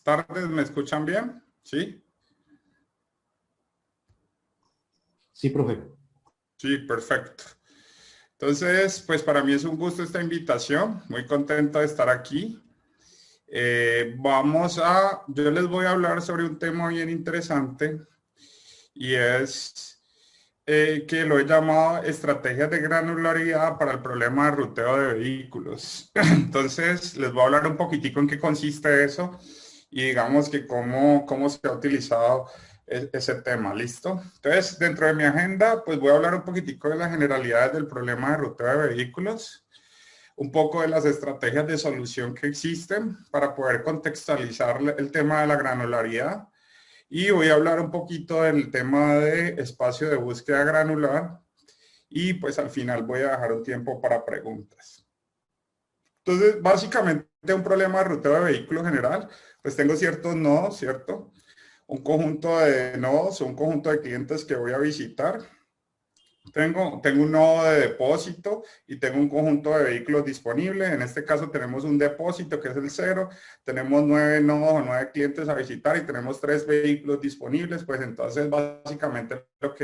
tardes, ¿me escuchan bien? ¿Sí? Sí, profe. Sí, perfecto. Entonces, pues para mí es un gusto esta invitación, muy contento de estar aquí. Yo les voy a hablar sobre un tema bien interesante y es que lo he llamado estrategias de granularidad para el problema de ruteo de vehículos. Entonces, les voy a hablar un poquitico en qué consiste eso y digamos que cómo se ha utilizado ese tema, ¿listo? Entonces, dentro de mi agenda, pues voy a hablar un poquitico de las generalidades del problema de ruteo de vehículos, un poco de las estrategias de solución que existen para poder contextualizar el tema de la granularidad. Y voy a hablar un poquito del tema de espacio de búsqueda granular y pues al final voy a dejar un tiempo para preguntas. Entonces, básicamente un problema de ruteo de vehículo general, pues tengo ciertos nodos, ¿cierto? Un conjunto de nodos o un conjunto de clientes que voy a visitar. Tengo un nodo de depósito y tengo un conjunto de vehículos disponibles. En este caso tenemos un depósito que es el 0, tenemos 9 nodos o 9 clientes a visitar y tenemos 3 vehículos disponibles. Pues entonces básicamente lo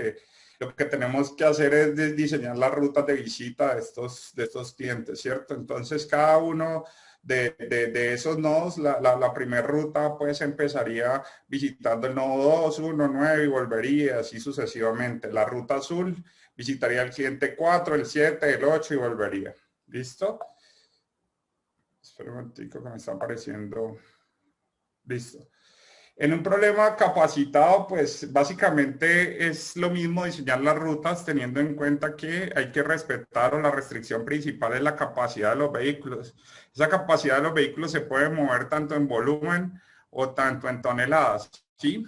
que tenemos que hacer es diseñar las rutas de visita de estos clientes, ¿cierto? Entonces cada uno de esos nodos, la primera ruta pues empezaría visitando el nodo 2, 1, 9 y volvería así sucesivamente. La ruta azul visitaría el cliente 4, el 7, el 8 y volvería. ¿Listo? Espera un momentico que me está apareciendo. Listo. En un problema capacitado, pues básicamente es lo mismo diseñar las rutas teniendo en cuenta que hay que respetar o la restricción principal es la capacidad de los vehículos. Esa capacidad de los vehículos se puede mover tanto en volumen o tanto en toneladas, ¿sí?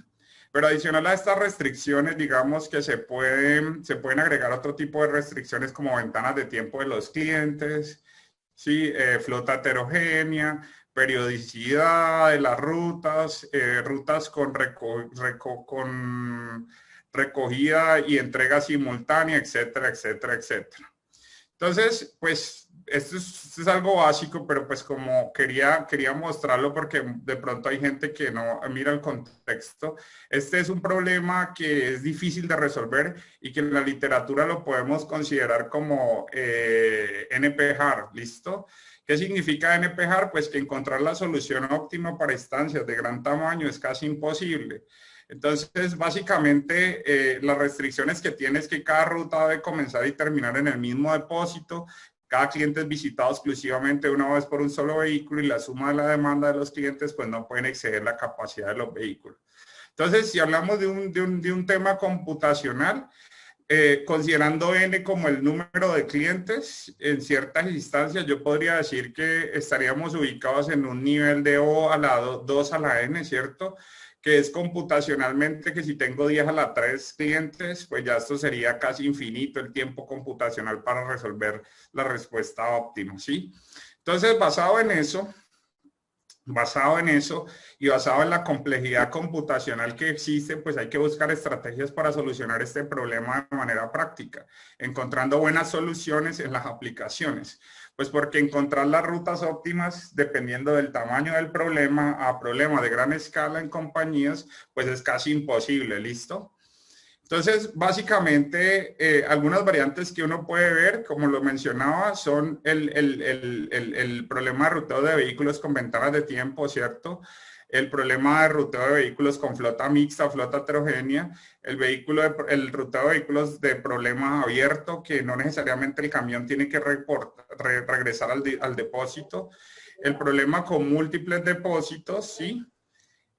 Pero adicional a estas restricciones, digamos que se pueden agregar otro tipo de restricciones como ventanas de tiempo de los clientes, ¿sí? Flota heterogénea, periodicidad de las rutas, rutas con recogida y entrega simultánea, etcétera, etcétera, etcétera. Entonces, pues esto es algo básico, pero pues como quería mostrarlo porque de pronto hay gente que no mira el contexto. Este es un problema que es difícil de resolver y que en la literatura lo podemos considerar como NP-hard, ¿listo? ¿Qué significa NP-hard? Pues que encontrar la solución óptima para instancias de gran tamaño es casi imposible. Entonces, básicamente, las restricciones que tiene es que cada ruta debe comenzar y terminar en el mismo depósito. Cada cliente es visitado exclusivamente una vez por un solo vehículo y la suma de la demanda de los clientes pues no pueden exceder la capacidad de los vehículos. Entonces, si hablamos de un tema computacional, considerando N como el número de clientes, en ciertas instancias yo podría decir que estaríamos ubicados en un nivel de O a la 2 a la N, ¿cierto? Que es computacionalmente que si tengo 10 a la 3 clientes, pues ya esto sería casi infinito el tiempo computacional para resolver la respuesta óptima, ¿sí? Entonces, basado en eso y basado en la complejidad computacional que existe, pues hay que buscar estrategias para solucionar este problema de manera práctica, encontrando buenas soluciones en las aplicaciones. Pues porque encontrar las rutas óptimas, dependiendo del tamaño del problema, a problemas de gran escala en compañías, pues es casi imposible, ¿listo? Entonces, básicamente, algunas variantes que uno puede ver, como lo mencionaba, son el problema de ruteo de vehículos con ventanas de tiempo, ¿cierto? El problema de ruteo de vehículos con flota mixta, flota heterogénea, el ruteo de vehículos de problema abierto, que no necesariamente el camión tiene que regresar al depósito, el problema con múltiples depósitos, ¿sí?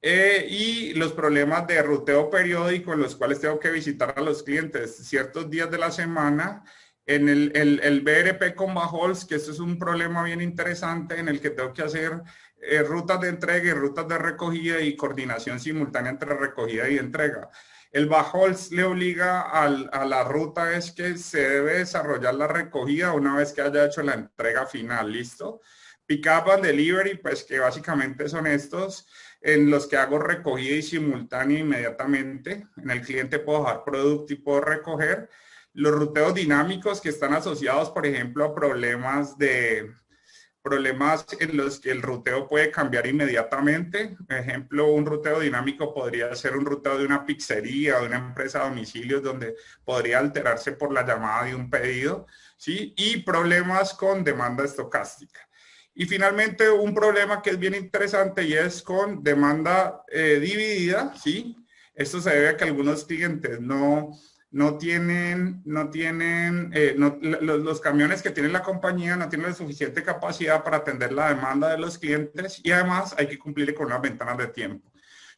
Y los problemas de ruteo periódico en los cuales tengo que visitar a los clientes ciertos días de la semana. En el BRP con Bajols, que esto es un problema bien interesante en el que tengo que hacer rutas de entrega y rutas de recogida y coordinación simultánea entre recogida y entrega. El Bajols le obliga a la ruta es que se debe desarrollar la recogida una vez que haya hecho la entrega final, ¿listo? Pick up and delivery, pues que básicamente son estos en los que hago recogida y simultánea inmediatamente. En el cliente puedo dejar producto y puedo recoger. Los ruteos dinámicos que están asociados, por ejemplo, a problemas problemas en los que el ruteo puede cambiar inmediatamente. Por ejemplo, un ruteo dinámico podría ser un ruteo de una pizzería o de una empresa a domicilios donde podría alterarse por la llamada de un pedido, ¿sí? Y problemas con demanda estocástica. Y finalmente, un problema que es bien interesante y es con demanda dividida, ¿sí? Esto se debe a que algunos clientes los camiones que tiene la compañía no tienen la suficiente capacidad para atender la demanda de los clientes y además hay que cumplir con unas ventanas de tiempo.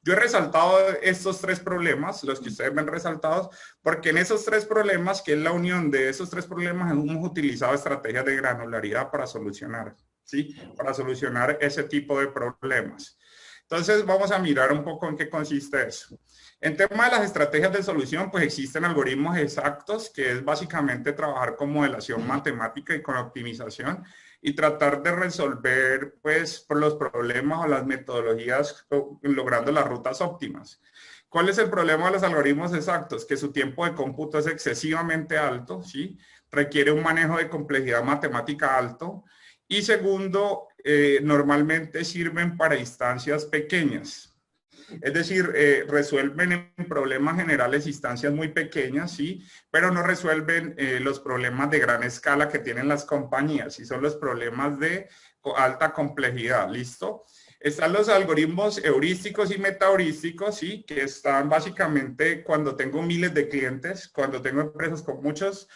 Yo he resaltado estos tres problemas, los que ustedes ven resaltados, porque en esos tres problemas, que es la unión de esos tres problemas, hemos utilizado estrategias de granularidad para solucionar, ¿sí? Para solucionar ese tipo de problemas. Entonces, vamos a mirar un poco en qué consiste eso. En tema de las estrategias de solución, pues existen algoritmos exactos, que es básicamente trabajar con modelación matemática y con optimización y tratar de resolver pues los problemas o las metodologías logrando las rutas óptimas. ¿Cuál es el problema de los algoritmos exactos? Que su tiempo de cómputo es excesivamente alto, ¿sí? Requiere un manejo de complejidad matemática alto. Y segundo, normalmente sirven para instancias pequeñas. Es decir, resuelven en problemas generales instancias muy pequeñas, sí, pero no resuelven los problemas de gran escala que tienen las compañías, y son los problemas de alta complejidad, ¿listo? Están los algoritmos heurísticos y metaheurísticos, sí, que están básicamente cuando tengo miles de clientes, cuando tengo empresas con muchos.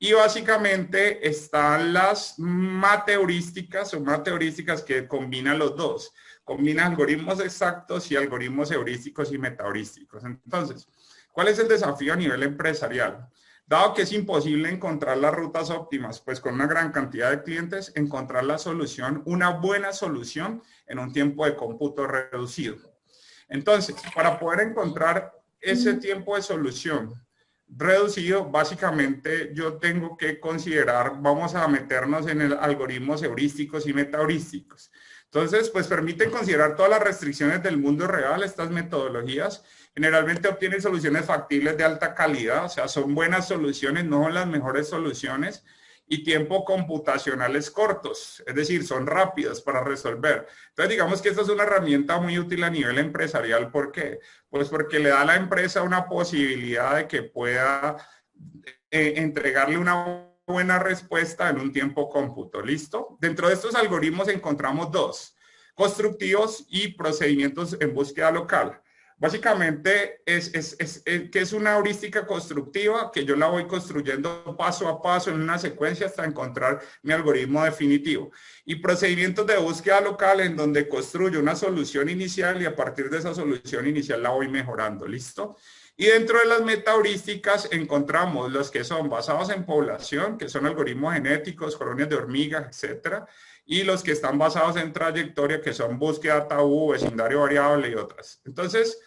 Y básicamente están las mateheurísticas o mateheurísticas que combinan los dos. Combinan algoritmos exactos y algoritmos heurísticos y metaheurísticos. Entonces, ¿cuál es el desafío a nivel empresarial? Dado que es imposible encontrar las rutas óptimas, pues con una gran cantidad de clientes, encontrar la solución, una buena solución en un tiempo de cómputo reducido. Entonces, para poder encontrar ese tiempo de solución reducido, básicamente yo tengo que considerar, vamos a meternos en el algoritmos heurísticos y metaheurísticos. Entonces, pues permiten considerar todas las restricciones del mundo real. Estas metodologías generalmente obtienen soluciones factibles de alta calidad, o sea, son buenas soluciones, no son las mejores soluciones, y tiempo computacionales cortos, es decir, son rápidas para resolver. Entonces, digamos que esta es una herramienta muy útil a nivel empresarial. ¿Por qué? Pues porque le da a la empresa una posibilidad de que pueda entregarle una buena respuesta en un tiempo cómputo. ¿Listo? Dentro de estos algoritmos encontramos dos: constructivos y procedimientos en búsqueda local. Básicamente que es una heurística constructiva que yo la voy construyendo paso a paso en una secuencia hasta encontrar mi algoritmo definitivo. Y procedimientos de búsqueda local en donde construyo una solución inicial y a partir de esa solución inicial la voy mejorando. ¿Listo? Y dentro de las metaheurísticas encontramos los que son basados en población, que son algoritmos genéticos, colonias de hormigas, etcétera, y los que están basados en trayectoria, que son búsqueda tabú, vecindario variable y otras. Entonces,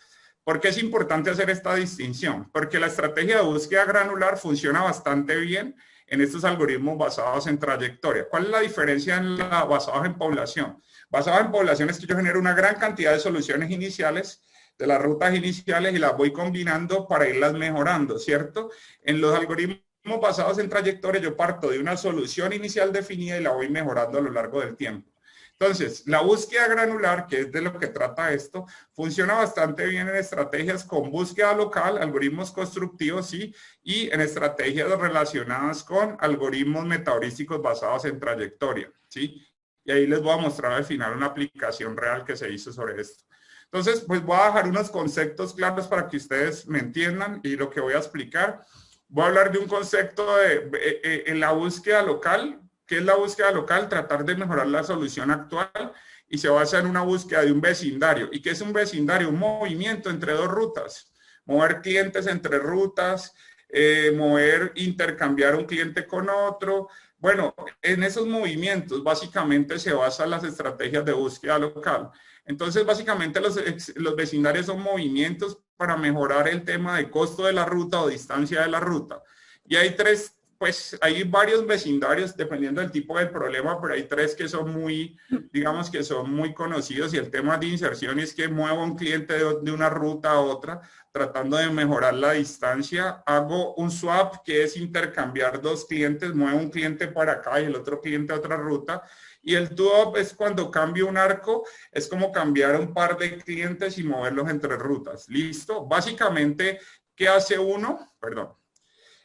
¿por qué es importante hacer esta distinción? Porque la estrategia de búsqueda granular funciona bastante bien en estos algoritmos basados en trayectoria. ¿Cuál es la diferencia en la basados en población? Basados en población es que yo genero una gran cantidad de soluciones iniciales, de las rutas iniciales, y las voy combinando para irlas mejorando, ¿cierto? En los algoritmos basados en trayectoria yo parto de una solución inicial definida y la voy mejorando a lo largo del tiempo. Entonces, la búsqueda granular, que es de lo que trata esto, funciona bastante bien en estrategias con búsqueda local, algoritmos constructivos, sí, y en estrategias relacionadas con algoritmos metaheurísticos basados en trayectoria, sí. Y ahí les voy a mostrar al final una aplicación real que se hizo sobre esto. Entonces, pues voy a dejar unos conceptos claros para que ustedes me entiendan y lo que voy a explicar. Voy a hablar de un concepto en la búsqueda local. ¿Qué es la búsqueda local? Tratar de mejorar la solución actual, y se basa en una búsqueda de un vecindario. ¿Y qué es un vecindario? Un movimiento entre dos rutas. Mover clientes entre rutas, intercambiar un cliente con otro. Bueno, en esos movimientos básicamente se basan las estrategias de búsqueda local. Entonces, básicamente los vecindarios son movimientos para mejorar el tema de costo de la ruta o distancia de la ruta. Y hay hay varios vecindarios dependiendo del tipo del problema, pero hay tres que son muy, digamos que son muy conocidos, y el tema de inserción es que muevo a un cliente de una ruta a otra tratando de mejorar la distancia. Hago un swap, que es intercambiar dos clientes, muevo un cliente para acá y el otro cliente a otra ruta. Y el two-up es cuando cambio un arco, es como cambiar un par de clientes y moverlos entre rutas. ¿Listo? Básicamente, ¿qué hace uno? Perdón.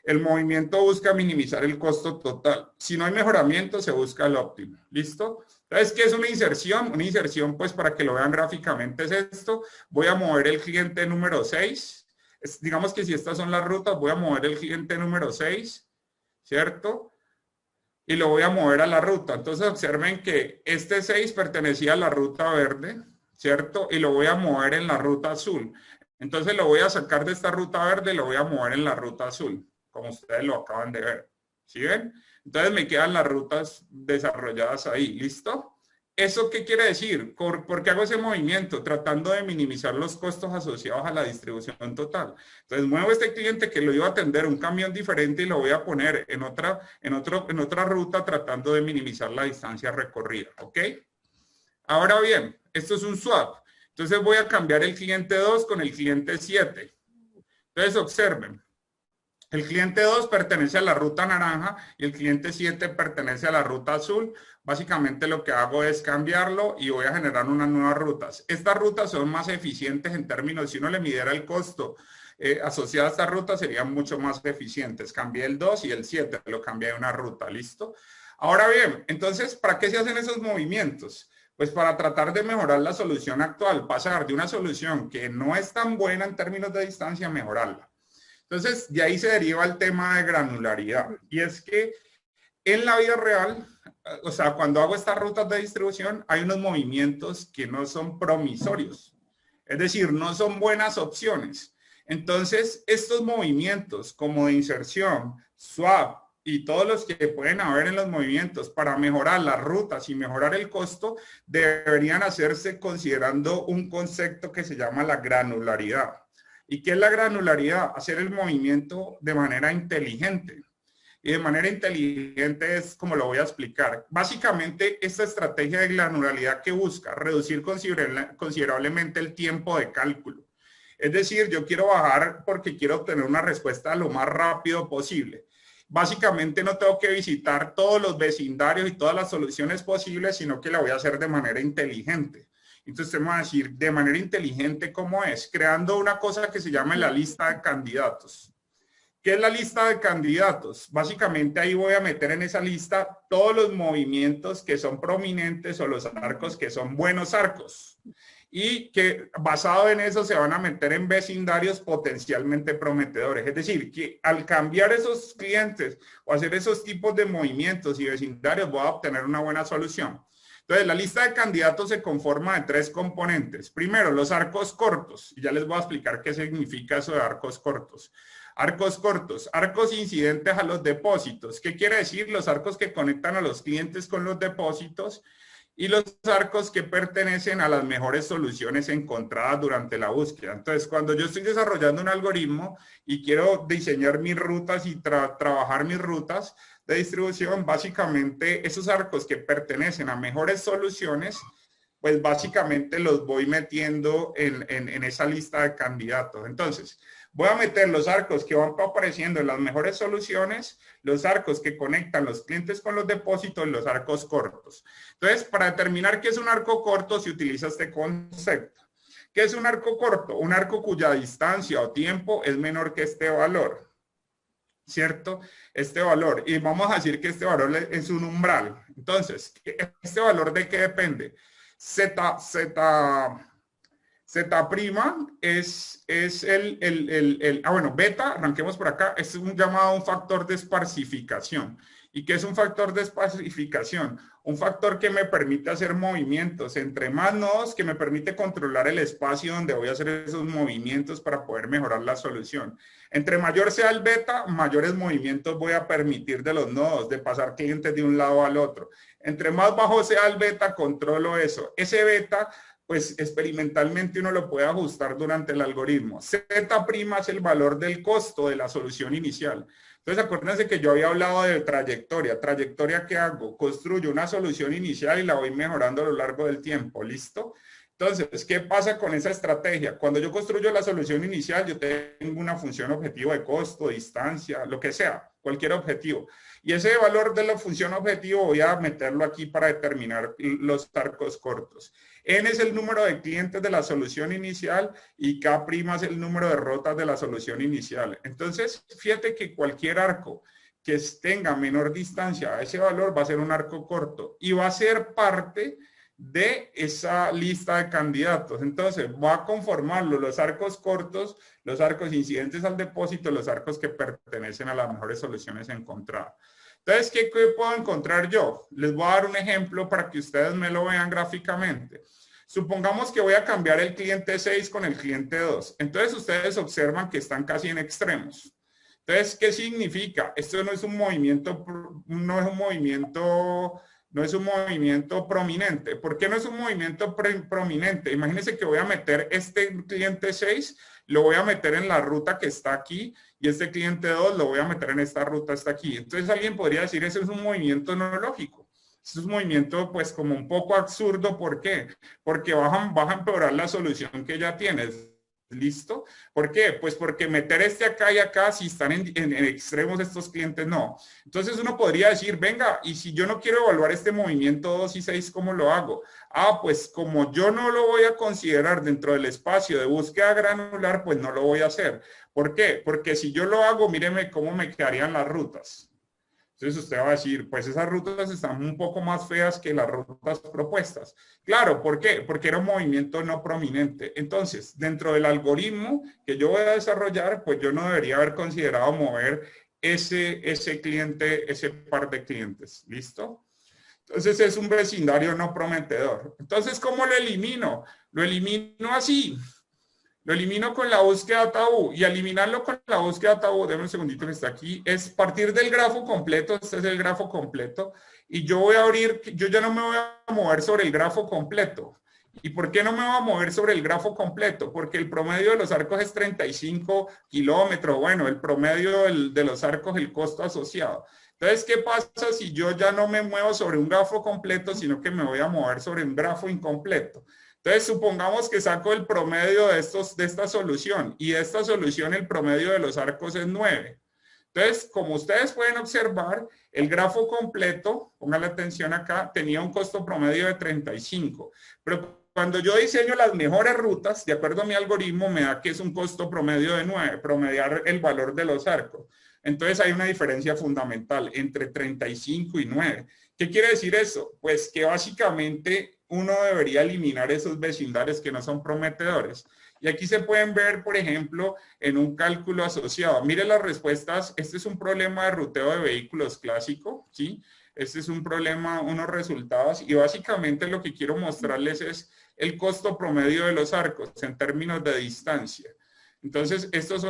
El movimiento busca minimizar el costo total. Si no hay mejoramiento, se busca el óptimo. ¿Listo? Entonces, ¿qué es una inserción? Una inserción, pues para que lo vean gráficamente, es esto. Voy a mover el cliente número 6. Digamos que si estas son las rutas, voy a mover el cliente número 6, ¿cierto? Y lo voy a mover a la ruta. Entonces, observen que este 6 pertenecía a la ruta verde, ¿cierto? Y lo voy a mover en la ruta azul. Entonces, lo voy a sacar de esta ruta verde y lo voy a mover en la ruta azul, como ustedes lo acaban de ver. ¿Sí ven? Entonces me quedan las rutas desarrolladas ahí. ¿Listo? ¿Eso qué quiere decir? ¿Por qué hago ese movimiento? Tratando de minimizar los costos asociados a la distribución total. Entonces muevo este cliente que lo iba a atender un camión diferente y lo voy a poner en otra ruta tratando de minimizar la distancia recorrida. ¿Ok? Ahora bien, esto es un swap. Entonces voy a cambiar el cliente 2 con el cliente 7. Entonces observen. El cliente 2 pertenece a la ruta naranja y el cliente 7 pertenece a la ruta azul. Básicamente lo que hago es cambiarlo y voy a generar unas nuevas rutas. Estas rutas son más eficientes en términos, si uno le midiera el costo asociado a esta ruta, serían mucho más eficientes. Cambié el 2 y el 7, lo cambié de una ruta, ¿listo? Ahora bien, entonces, ¿para qué se hacen esos movimientos? Pues para tratar de mejorar la solución actual, pasar de una solución que no es tan buena en términos de distancia a mejorarla. Entonces, de ahí se deriva el tema de granularidad. Y es que en la vida real, o sea, cuando hago estas rutas de distribución, hay unos movimientos que no son promisorios. Es decir, no son buenas opciones. Entonces, estos movimientos como de inserción, swap y todos los que pueden haber en los movimientos para mejorar las rutas y mejorar el costo, deberían hacerse considerando un concepto que se llama la granularidad. ¿Y qué es la granularidad? Hacer el movimiento de manera inteligente. Y de manera inteligente es como lo voy a explicar. Básicamente, esta estrategia de granularidad que busca reducir considerablemente el tiempo de cálculo. Es decir, yo quiero bajar porque quiero obtener una respuesta lo más rápido posible. Básicamente no tengo que visitar todos los vecindarios y todas las soluciones posibles, sino que la voy a hacer de manera inteligente. Entonces, te voy a decir, de manera inteligente, ¿cómo es? Creando una cosa que se llama la lista de candidatos. ¿Qué es la lista de candidatos? Básicamente ahí voy a meter en esa lista todos los movimientos que son prominentes o los arcos que son buenos arcos. Y que basado en eso se van a meter en vecindarios potencialmente prometedores. Es decir, que al cambiar esos clientes o hacer esos tipos de movimientos y vecindarios voy a obtener una buena solución. Entonces, la lista de candidatos se conforma de 3 componentes. Primero, los arcos cortos. Y ya les voy a explicar qué significa eso de arcos cortos. Arcos cortos, arcos incidentes a los depósitos. ¿Qué quiere decir? Los arcos que conectan a los clientes con los depósitos y los arcos que pertenecen a las mejores soluciones encontradas durante la búsqueda. Entonces, cuando yo estoy desarrollando un algoritmo y quiero diseñar mis rutas y trabajar mis rutas de distribución, básicamente esos arcos que pertenecen a mejores soluciones, pues básicamente los voy metiendo en esa lista de candidatos. Entonces, voy a meter los arcos que van apareciendo en las mejores soluciones, los arcos que conectan los clientes con los depósitos y los arcos cortos. Entonces, para determinar qué es un arco corto, se utiliza este concepto. ¿Qué es un arco corto? Un arco cuya distancia o tiempo es menor que este valor. ¿Cierto? Este valor. Y vamos a decir que este valor es un umbral. Entonces, ¿este valor de qué depende? Z' es bueno, beta, arranquemos por acá, es un llamado un factor de esparcificación. ¿Y qué es un factor de esparcificación? Un factor que me permite hacer movimientos entre más nodos, que me permite controlar el espacio donde voy a hacer esos movimientos para poder mejorar la solución. Entre mayor sea el beta, mayores movimientos voy a permitir de los nodos, de pasar clientes de un lado al otro. Entre más bajo sea el beta, controlo eso. Ese beta, pues experimentalmente uno lo puede ajustar durante el algoritmo. Z' es el valor del costo de la solución inicial. Entonces, acuérdense que yo había hablado de trayectoria. ¿Trayectoria qué hago? Construyo una solución inicial y la voy mejorando a lo largo del tiempo. ¿Listo? Entonces, ¿qué pasa con esa estrategia? Cuando yo construyo la solución inicial, yo tengo una función objetivo de costo, distancia, lo que sea, cualquier objetivo. Y ese valor de la función objetivo voy a meterlo aquí para determinar los arcos cortos. N es el número de clientes de la solución inicial y K' es el número de rotas de la solución inicial. Entonces, fíjate que cualquier arco que tenga menor distancia a ese valor va a ser un arco corto y va a ser parte de esa lista de candidatos. Entonces, va a conformarlo los arcos cortos, los arcos incidentes al depósito, los arcos que pertenecen a las mejores soluciones encontradas. Entonces, ¿qué puedo encontrar yo? Les voy a dar un ejemplo para que ustedes me lo vean gráficamente. Supongamos que voy a cambiar el cliente 6 con el cliente 2. Entonces, ustedes observan que están casi en extremos. Entonces, ¿qué significa? Esto no es un movimiento, no es un movimiento prominente. ¿Por qué no es un movimiento prominente? Imagínense que voy a meter este cliente 6, lo voy a meter en la ruta que está aquí, y este cliente 2 lo voy a meter en esta ruta está aquí. Entonces alguien podría decir, ese es un movimiento no lógico. Es un movimiento pues como un poco absurdo. ¿Por qué? Porque vas a empeorar la solución que ya tienes. ¿Listo? ¿Por qué? Pues porque meter este acá y acá, si están en extremos estos clientes, no. Entonces uno podría decir, venga, y si yo no quiero evaluar este movimiento 2 y 6, ¿cómo lo hago? Ah, pues como yo no lo voy a considerar dentro del espacio de búsqueda granular, pues no lo voy a hacer. ¿Por qué? Porque si yo lo hago, míreme cómo me quedarían las rutas. Entonces usted va a decir, pues esas rutas están un poco más feas que las rutas propuestas. Claro, ¿por qué? Porque era un movimiento no prominente. Entonces, dentro del algoritmo que yo voy a desarrollar, pues yo no debería haber considerado mover ese cliente, ese par de clientes. ¿Listo? Entonces es un vecindario no prometedor. Entonces, ¿cómo lo elimino? Lo elimino así. Lo elimino con la búsqueda tabú, y eliminarlo con la búsqueda tabú, déme un segundito que está aquí, es partir del grafo completo. Este es el grafo completo, y yo voy a abrir, yo ya no me voy a mover sobre el grafo completo. ¿Y por qué no me voy a mover sobre el grafo completo? Porque el promedio de los arcos es 35 kilómetros, bueno, el promedio de los arcos, el costo asociado. Entonces, ¿qué pasa si yo ya no me muevo sobre un grafo completo, sino que me voy a mover sobre un grafo incompleto? Entonces, supongamos que saco el promedio de esta solución, y de esta solución el promedio de los arcos es 9. Entonces, como ustedes pueden observar, el grafo completo, pongan la atención acá, tenía un costo promedio de 35. Pero cuando yo diseño las mejores rutas, de acuerdo a mi algoritmo, me da que es un costo promedio de 9, promediar el valor de los arcos. Entonces hay una diferencia fundamental entre 35 y 9. ¿Qué quiere decir eso? Pues que básicamente uno debería eliminar esos vecindarios que no son prometedores. Y aquí se pueden ver, por ejemplo, en un cálculo asociado. Mire las respuestas. Este es un problema de ruteo de vehículos clásico, ¿sí? Este es un problema, unos resultados. Y básicamente lo que quiero mostrarles es el costo promedio de los arcos en términos de distancia. Entonces, estos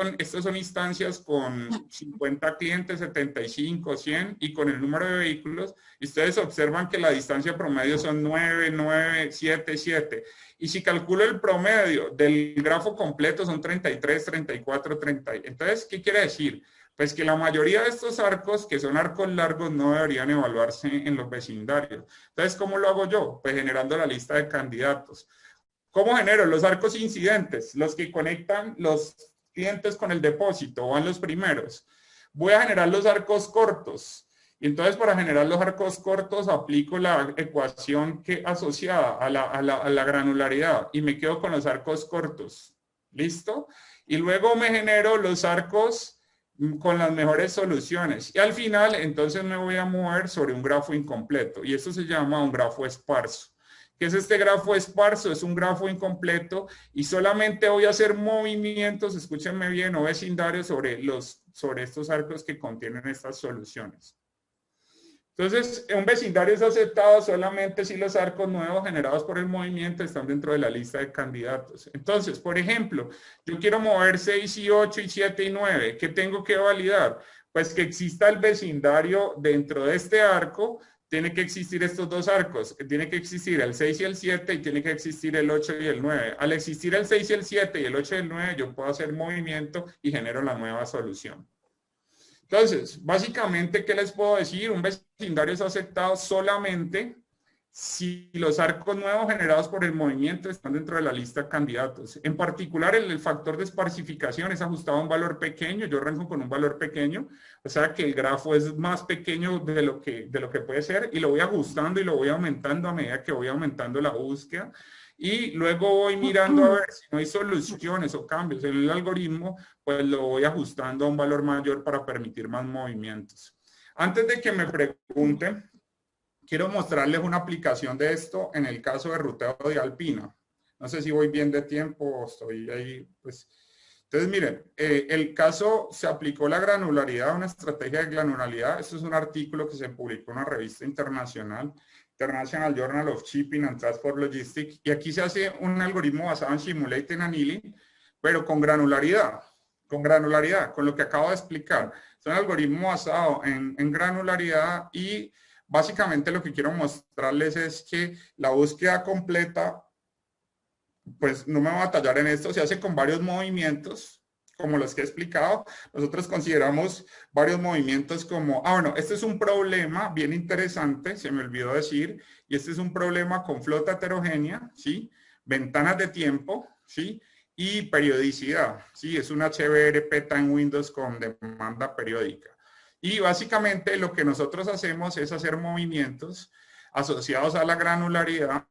son instancias con 50 clientes, 75, 100, y con el número de vehículos. Y ustedes observan que la distancia promedio son 9, 9, 7, 7. Y si calculo el promedio del grafo completo son 33, 34, 30. Entonces, ¿qué quiere decir? Pues que la mayoría de estos arcos, que son arcos largos, no deberían evaluarse en los vecindarios. Entonces, ¿cómo lo hago yo? Pues generando la lista de candidatos. ¿Cómo genero? Los arcos incidentes, los que conectan los clientes con el depósito, van los primeros. Voy a generar los arcos cortos. Y entonces para generar los arcos cortos aplico la ecuación asociada a la granularidad y me quedo con los arcos cortos. ¿Listo? Y luego me genero los arcos con las mejores soluciones. Y al final entonces me voy a mover sobre un grafo incompleto. Y eso se llama un grafo esparso. ¿Qué es este grafo esparso? Es un grafo incompleto y solamente voy a hacer movimientos, escúchenme bien, o vecindarios sobre estos arcos que contienen estas soluciones. Entonces, un vecindario es aceptado solamente si los arcos nuevos generados por el movimiento están dentro de la lista de candidatos. Entonces, por ejemplo, yo quiero mover 6 y 8 y 7 y 9. ¿Qué tengo que validar? Pues que exista el vecindario dentro de este arco. Tiene que existir estos dos arcos, tiene que existir el 6 y el 7 y tiene que existir el 8 y el 9. Al existir el 6 y el 7 y el 8 y el 9, yo puedo hacer movimiento y genero la nueva solución. Entonces, básicamente, ¿qué les puedo decir? Un vecindario es aceptado solamente si los arcos nuevos generados por el movimiento están dentro de la lista de candidatos. En particular, el factor de esparcificación es ajustado a un valor pequeño, yo arranco con un valor pequeño, o sea que el grafo es más pequeño de lo que puede ser, y lo voy ajustando y lo voy aumentando a medida que voy aumentando la búsqueda, y luego voy mirando a ver si no hay soluciones o cambios en el algoritmo, pues lo voy ajustando a un valor mayor para permitir más movimientos. Antes de que me pregunten, quiero mostrarles una aplicación de esto en el caso de ruteo de Alpina. No sé si voy bien de tiempo o estoy ahí, pues. Entonces, miren, el caso se aplicó la granularidad, una estrategia de granularidad. Esto es un artículo que se publicó en una revista internacional, International Journal of Shipping and Transport Logistics, y aquí se hace un algoritmo basado en Simulated Annealing, pero con granularidad, con lo que acabo de explicar. Es un algoritmo basado en granularidad y básicamente lo que quiero mostrarles es que la búsqueda completa, pues no me voy a batallar en esto, se hace con varios movimientos, como los que he explicado. Nosotros consideramos varios movimientos como, bueno, este es un problema bien interesante, se me olvidó decir, y este es un problema con flota heterogénea, ¿sí? Ventanas de tiempo, ¿sí? Y periodicidad, ¿sí? Es un HBRP Time Windows con demanda periódica. Y básicamente lo que nosotros hacemos es hacer movimientos asociados a la granularidad,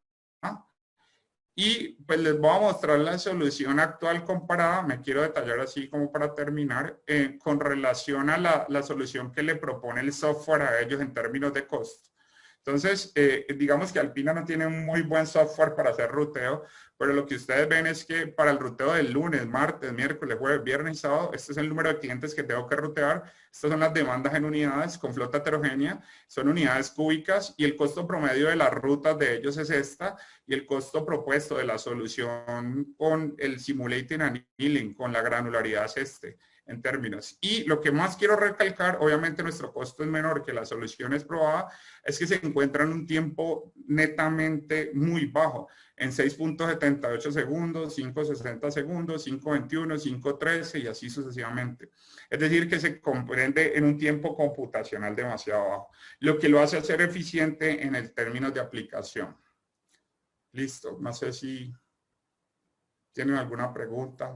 y pues les voy a mostrar la solución actual comparada, me quiero detallar así como para terminar, con relación a la solución que le propone el software a ellos en términos de costo. Entonces, digamos que Alpina no tiene un muy buen software para hacer ruteo, pero lo que ustedes ven es que para el ruteo del lunes, martes, miércoles, jueves, viernes y sábado, este es el número de clientes que tengo que rutear. Estas son las demandas en unidades con flota heterogénea, son unidades cúbicas y el costo promedio de las rutas de ellos es esta, y el costo propuesto de la solución con el Simulated Annealing, con la granularidad es este en términos. Y lo que más quiero recalcar, obviamente nuestro costo es menor que las soluciones probadas, es que se encuentra en un tiempo netamente muy bajo, en 6.78 segundos, 5.60 segundos, 5.21, 5.13 y así sucesivamente. Es decir, que se comprende en un tiempo computacional demasiado bajo, lo que lo hace ser eficiente en el término de aplicación. Listo, no sé si tienen alguna pregunta.